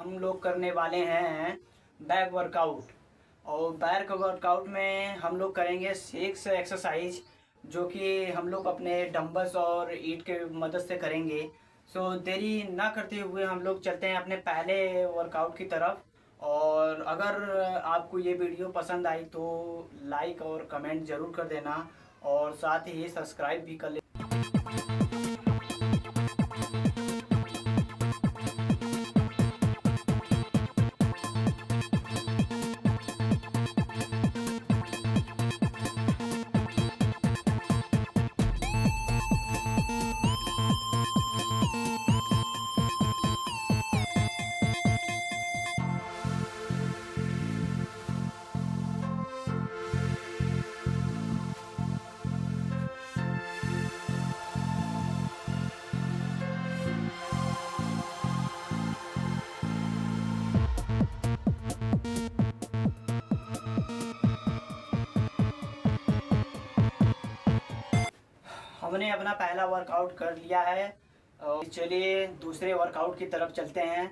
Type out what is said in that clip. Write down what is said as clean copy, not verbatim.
हम लोग करने वाले हैं बैक वर्कआउट। और बैक वर्कआउट में हम लोग करेंगे 6 एक्सरसाइज, जो कि हम लोग अपने डंबल्स और ईंट के मदद से करेंगे। सो देरी ना करते हुए हम लोग चलते हैं अपने पहले वर्कआउट की तरफ। और अगर आपको ये वीडियो पसंद आई तो लाइक और कमेंट ज़रूर कर देना, और साथ ही सब्सक्राइब भी कर लेना। हमने अपना पहला वर्कआउट कर लिया है, और चलिए दूसरे वर्कआउट की तरफ चलते हैं।